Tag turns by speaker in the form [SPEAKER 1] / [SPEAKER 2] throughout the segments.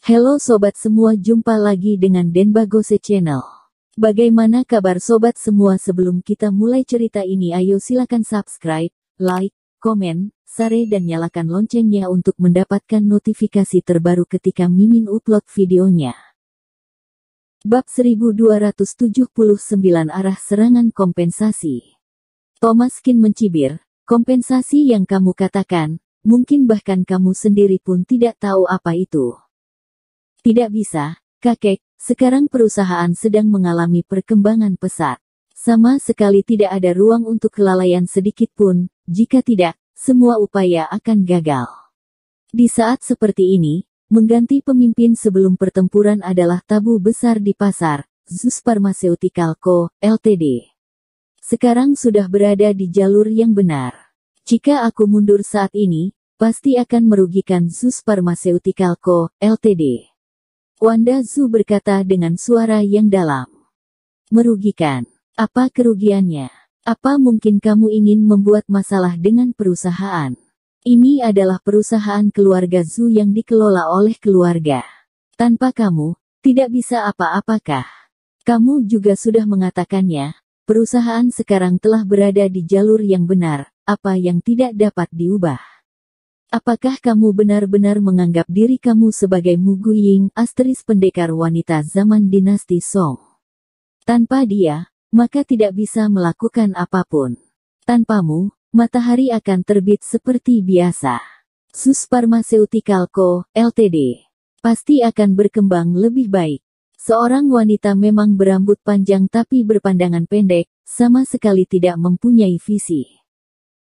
[SPEAKER 1] Halo sobat semua, jumpa lagi dengan Denbagose Channel. Bagaimana kabar sobat semua? Sebelum kita mulai cerita ini, ayo silakan subscribe, like, komen, share dan nyalakan loncengnya untuk mendapatkan notifikasi terbaru ketika Mimin upload videonya. Bab 1279, Arah Serangan Kompensasi. Thomaskin mencibir, kompensasi yang kamu katakan, mungkin bahkan kamu sendiri pun tidak tahu apa itu. Tidak bisa, kakek, sekarang perusahaan sedang mengalami perkembangan pesat. Sama sekali tidak ada ruang untuk kelalaian sedikit pun, jika tidak, semua upaya akan gagal. Di saat seperti ini, mengganti pemimpin sebelum pertempuran adalah tabu besar di pasar, Zeus Pharmaceutical Co., Ltd. Sekarang sudah berada di jalur yang benar. Jika aku mundur saat ini, pasti akan merugikan Zeus Pharmaceutical Co., Ltd. Wanda Zhu berkata dengan suara yang dalam. Merugikan? Apa kerugiannya? Apa mungkin kamu ingin membuat masalah dengan perusahaan? Ini adalah perusahaan keluarga Zhu yang dikelola oleh keluarga. Tanpa kamu, tidak bisa apa-apakah? Kamu juga sudah mengatakannya, perusahaan sekarang telah berada di jalur yang benar, apa yang tidak dapat diubah. Apakah kamu benar-benar menganggap diri kamu sebagai Mu Guiying, pendekar wanita zaman dinasti Song? Tanpa dia, maka tidak bisa melakukan apapun. Tanpamu, matahari akan terbit seperti biasa. Zeus Pharmaceutical Co., Ltd. pasti akan berkembang lebih baik. Seorang wanita memang berambut panjang tapi berpandangan pendek, sama sekali tidak mempunyai visi.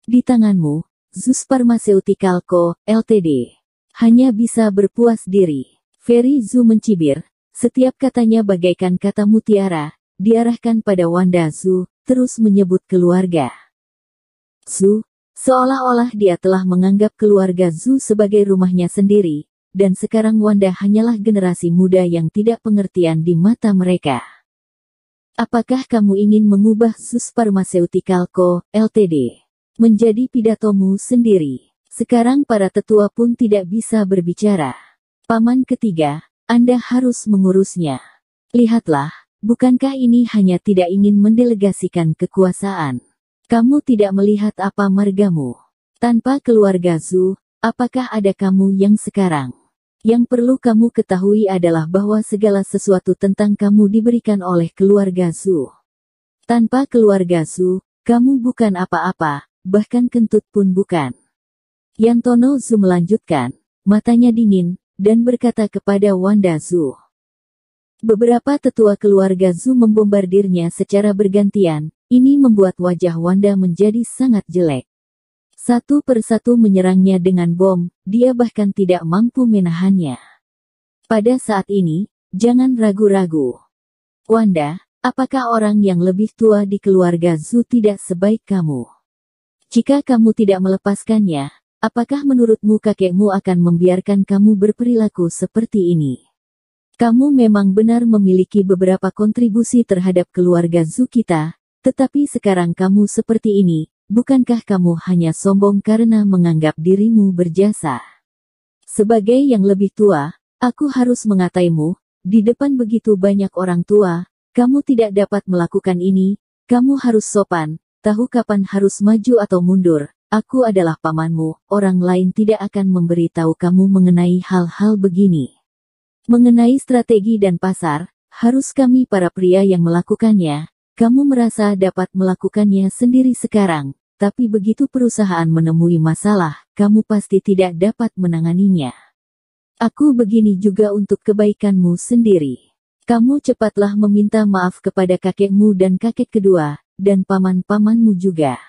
[SPEAKER 1] Di tanganmu, Zeus Pharmaceutical Co., Ltd. hanya bisa berpuas diri. Ferry Zhu mencibir, setiap katanya bagaikan kata mutiara, diarahkan pada Wanda Zhu, terus menyebut keluarga Zhu, seolah-olah dia telah menganggap keluarga Zhu sebagai rumahnya sendiri, dan sekarang Wanda hanyalah generasi muda yang tidak pengertian di mata mereka. Apakah kamu ingin mengubah Zeus Pharmaceutical Co., Ltd. menjadi pidatomu sendiri? Sekarang para tetua pun tidak bisa berbicara. Paman ketiga, Anda harus mengurusnya. Lihatlah, bukankah ini hanya tidak ingin mendelegasikan kekuasaan? Kamu tidak melihat apa margamu? Tanpa keluarga Zhu, apakah ada kamu yang sekarang? Yang perlu kamu ketahui adalah bahwa segala sesuatu tentang kamu diberikan oleh keluarga Zhu. Tanpa keluarga Zhu, kamu bukan apa-apa, bahkan kentut pun bukan. Yantono Zhu melanjutkan, matanya dingin, dan berkata kepada Wanda Zhu. Beberapa tetua keluarga Zhu membombardirnya secara bergantian, ini membuat wajah Wanda menjadi sangat jelek. Satu persatu menyerangnya dengan bom, dia bahkan tidak mampu menahannya. Pada saat ini, jangan ragu-ragu. Wanda, apakah orang yang lebih tua di keluarga Zhu tidak sebaik kamu? Jika kamu tidak melepaskannya, apakah menurutmu kakekmu akan membiarkan kamu berperilaku seperti ini? Kamu memang benar memiliki beberapa kontribusi terhadap keluarga Zhu kita, tetapi sekarang kamu seperti ini, bukankah kamu hanya sombong karena menganggap dirimu berjasa? Sebagai yang lebih tua, aku harus mengataimu, di depan begitu banyak orang tua, kamu tidak dapat melakukan ini, kamu harus sopan. Tahu kapan harus maju atau mundur. Aku adalah pamanmu, orang lain tidak akan memberitahu kamu mengenai hal-hal begini. Mengenai strategi dan pasar, harus kami para pria yang melakukannya. Kamu merasa dapat melakukannya sendiri sekarang, tapi begitu perusahaan menemui masalah, kamu pasti tidak dapat menanganinya. Aku begini juga untuk kebaikanmu sendiri. Kamu cepatlah meminta maaf kepada kakekmu dan kakek kedua, dan paman-pamanmu juga.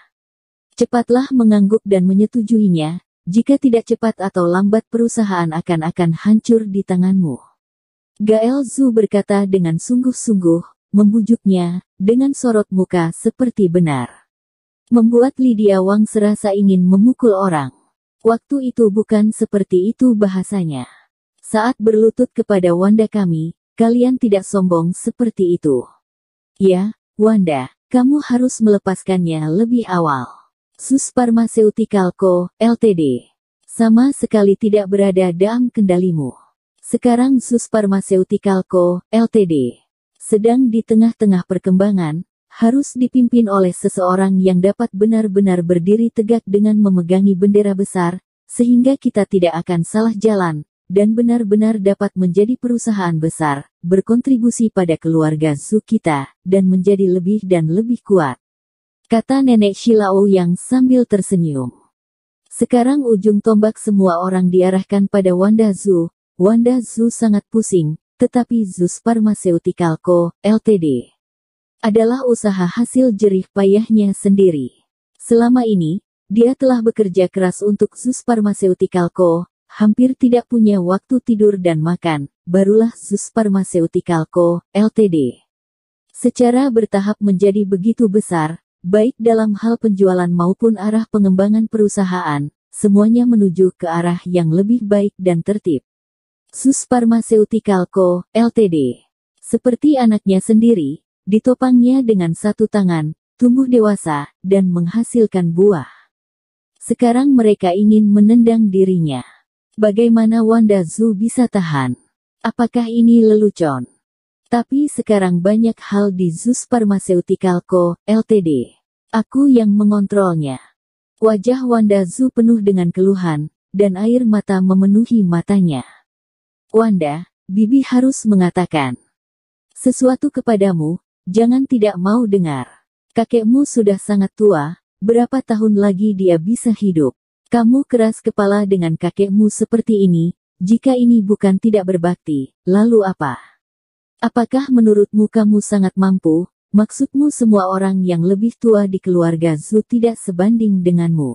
[SPEAKER 1] Cepatlah mengangguk dan menyetujuinya, jika tidak cepat atau lambat perusahaan akan hancur di tanganmu. Gael Zhu berkata dengan sungguh-sungguh, membujuknya, dengan sorot muka seperti benar. Membuat Lydia Wang serasa ingin memukul orang. Waktu itu bukan seperti itu bahasanya. Saat berlutut kepada Wanda kami, kalian tidak sombong seperti itu. Ya, Wanda. Kamu harus melepaskannya lebih awal. Zeus Pharmaceutical Co., Ltd. sama sekali tidak berada dalam kendalimu. Sekarang Zeus Pharmaceutical Co., Ltd. sedang di tengah-tengah perkembangan, harus dipimpin oleh seseorang yang dapat benar-benar berdiri tegak dengan memegangi bendera besar, sehingga kita tidak akan salah jalan, dan benar-benar dapat menjadi perusahaan besar, berkontribusi pada keluarga Zhu kita, dan menjadi lebih dan lebih kuat. Kata Nenek Shilao yang sambil tersenyum. Sekarang ujung tombak semua orang diarahkan pada Wanda Zhu. Wanda Zhu sangat pusing, tetapi Zeus Pharmaceutical Co., Ltd. adalah usaha hasil jerih payahnya sendiri. Selama ini, dia telah bekerja keras untuk Zeus Pharmaceutical Co., hampir tidak punya waktu tidur dan makan, barulah Zeus Pharmaceutical Co., Ltd. secara bertahap menjadi begitu besar, baik dalam hal penjualan maupun arah pengembangan perusahaan, semuanya menuju ke arah yang lebih baik dan tertib. Zeus Pharmaceutical Co., Ltd. seperti anaknya sendiri, ditopangnya dengan satu tangan, tumbuh dewasa, dan menghasilkan buah. Sekarang mereka ingin menendang dirinya. Bagaimana Wanda Zhu bisa tahan? Apakah ini lelucon? Tapi sekarang banyak hal di Zeus Pharmaceutical Co., Ltd. Aku yang mengontrolnya. Wajah Wanda Zhu penuh dengan keluhan, dan air mata memenuhi matanya. Wanda, Bibi harus mengatakan sesuatu kepadamu, jangan tidak mau dengar. Kakekmu sudah sangat tua, berapa tahun lagi dia bisa hidup? Kamu keras kepala dengan kakekmu seperti ini, jika ini bukan tidak berbakti, lalu apa? Apakah menurutmu kamu sangat mampu? Maksudmu semua orang yang lebih tua di keluarga Zhu tidak sebanding denganmu?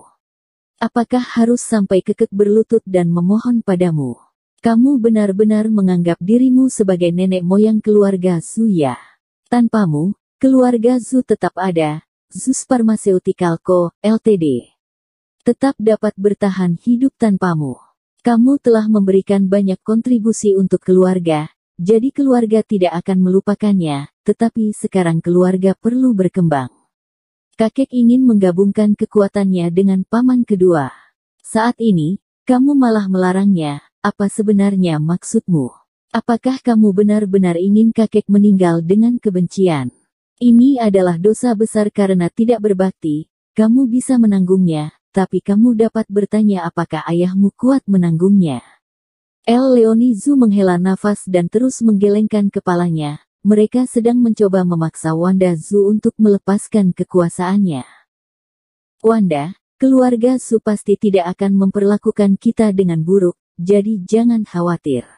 [SPEAKER 1] Apakah harus sampai kekek berlutut dan memohon padamu? Kamu benar-benar menganggap dirimu sebagai nenek moyang keluarga Zhu ya? Tanpamu, keluarga Zhu tetap ada. Zeus Pharmaceutical Co., Ltd. tetap dapat bertahan hidup tanpamu. Kamu telah memberikan banyak kontribusi untuk keluarga, jadi keluarga tidak akan melupakannya, tetapi sekarang keluarga perlu berkembang. Kakek ingin menggabungkan kekuatannya dengan paman kedua. Saat ini, kamu malah melarangnya. Apa sebenarnya maksudmu? Apakah kamu benar-benar ingin kakek meninggal dengan kebencian? Ini adalah dosa besar karena tidak berbakti. Kamu bisa menanggungnya, tapi kamu dapat bertanya apakah ayahmu kuat menanggungnya. Leoni Zhu menghela nafas dan terus menggelengkan kepalanya. Mereka sedang mencoba memaksa Wanda Zhu untuk melepaskan kekuasaannya. Wanda, keluarga Zhu pasti tidak akan memperlakukan kita dengan buruk. Jadi jangan khawatir.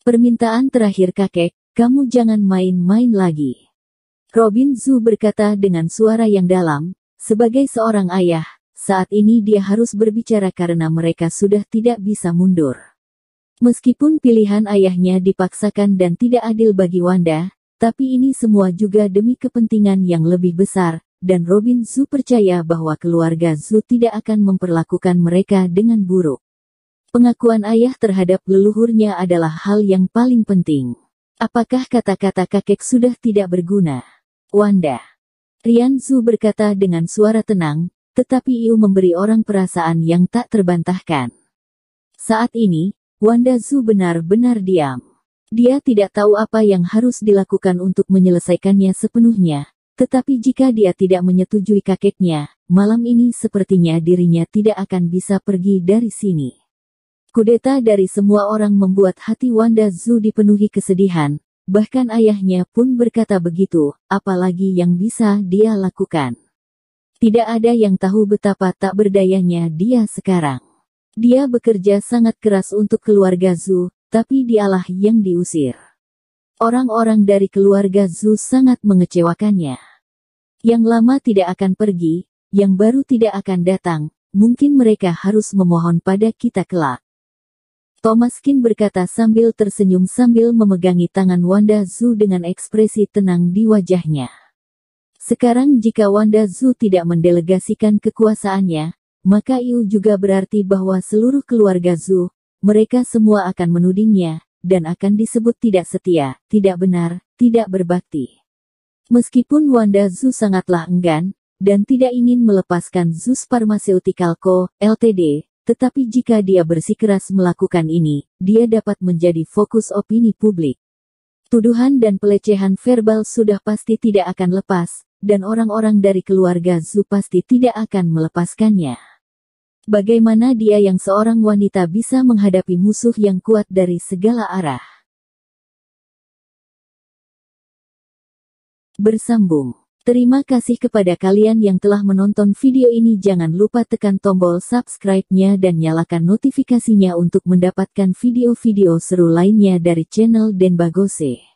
[SPEAKER 1] Permintaan terakhir kakek, kamu jangan main-main lagi. Robin Zhu berkata dengan suara yang dalam, sebagai seorang ayah, saat ini dia harus berbicara karena mereka sudah tidak bisa mundur. Meskipun pilihan ayahnya dipaksakan dan tidak adil bagi Wanda, tapi ini semua juga demi kepentingan yang lebih besar, dan Robin Zhu percaya bahwa keluarga Zhu tidak akan memperlakukan mereka dengan buruk. Pengakuan ayah terhadap leluhurnya adalah hal yang paling penting. Apakah kata-kata kakek sudah tidak berguna? Wanda. Rian Zhu berkata dengan suara tenang, tetapi Iu memberi orang perasaan yang tak terbantahkan. Saat ini, Wanda Zhu benar-benar diam. Dia tidak tahu apa yang harus dilakukan untuk menyelesaikannya sepenuhnya, tetapi jika dia tidak menyetujui kakeknya, malam ini sepertinya dirinya tidak akan bisa pergi dari sini. Kudeta dari semua orang membuat hati Wanda Zhu dipenuhi kesedihan, bahkan ayahnya pun berkata begitu, apalagi yang bisa dia lakukan. Tidak ada yang tahu betapa tak berdayanya dia sekarang. Dia bekerja sangat keras untuk keluarga Zhu, tapi dialah yang diusir. Orang-orang dari keluarga Zhu sangat mengecewakannya. Yang lama tidak akan pergi, yang baru tidak akan datang, mungkin mereka harus memohon pada kita kelak. Thomas Qin berkata sambil tersenyum sambil memegangi tangan Wanda Zhu dengan ekspresi tenang di wajahnya. Sekarang jika Wanda Zhu tidak mendelegasikan kekuasaannya, maka itu juga berarti bahwa seluruh keluarga Zhu, mereka semua akan menudingnya, dan akan disebut tidak setia, tidak benar, tidak berbakti. Meskipun Wanda Zhu sangatlah enggan, dan tidak ingin melepaskan Zeus Pharmaceutical Co., Ltd., Tetapi jika dia bersikeras melakukan ini, dia dapat menjadi fokus opini publik. Tuduhan dan pelecehan verbal sudah pasti tidak akan lepas, dan orang-orang dari keluarga Zhu pasti tidak akan melepaskannya. Bagaimana dia yang seorang wanita bisa menghadapi musuh yang kuat dari segala arah? Bersambung. Terima kasih kepada kalian yang telah menonton video ini. Jangan lupa tekan tombol subscribe-nya dan nyalakan notifikasinya untuk mendapatkan video-video seru lainnya dari channel Denbagose.